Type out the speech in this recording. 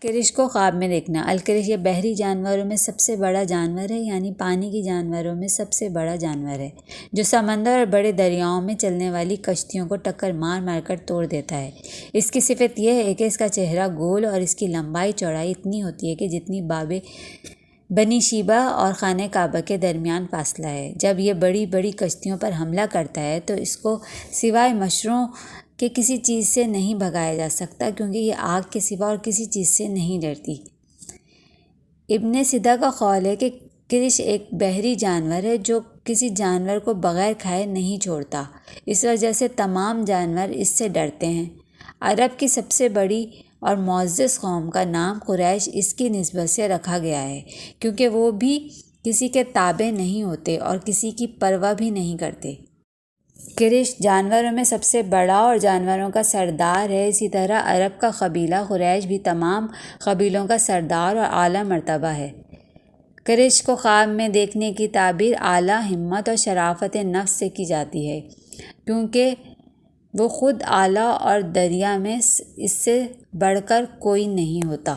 کرش کو خواب میں دیکھنا۔ الکرش یہ بحری جانوروں میں سب سے بڑا جانور ہے، یعنی پانی کی جانوروں میں سب سے بڑا جانور ہے، جو سمندر اور بڑے دریاؤں میں چلنے والی کشتیوں کو ٹکر مار مار کر توڑ دیتا ہے۔ اس کی صفت یہ ہے کہ اس کا چہرہ گول اور اس کی لمبائی چوڑائی اتنی ہوتی ہے کہ جتنی باب بنی شیبہ اور خانہ کعبہ کے درمیان فاصلہ ہے۔ جب یہ بڑی بڑی کشتیوں پر حملہ کرتا ہے تو اس کو سوائے مچھروں کے کسی چیز سے نہیں بھگایا جا سکتا، کیونکہ یہ آگ کے سوا اور کسی چیز سے نہیں ڈرتی۔ ابن سینا کا قول ہے کہ کرش ایک بحری جانور ہے جو کسی جانور کو بغیر کھائے نہیں چھوڑتا، اس وجہ سے تمام جانور اس سے ڈرتے ہیں۔ عرب کی سب سے بڑی اور معزز قوم کا نام قریش اس کی نسبت سے رکھا گیا ہے، کیونکہ وہ بھی کسی کے تابع نہیں ہوتے اور کسی کی پرواہ بھی نہیں کرتے۔ کرش جانوروں میں سب سے بڑا اور جانوروں کا سردار ہے۔ اسی طرح عرب کا قبیلہ قریش بھی تمام قبیلوں کا سردار اور اعلیٰ مرتبہ ہے۔ کرش کو خواب میں دیکھنے کی تعبیر اعلیٰ ہمت اور شرافت نفس سے کی جاتی ہے، کیونکہ وہ خود اعلیٰ اور دریا میں اس سے بڑھ کر کوئی نہیں ہوتا۔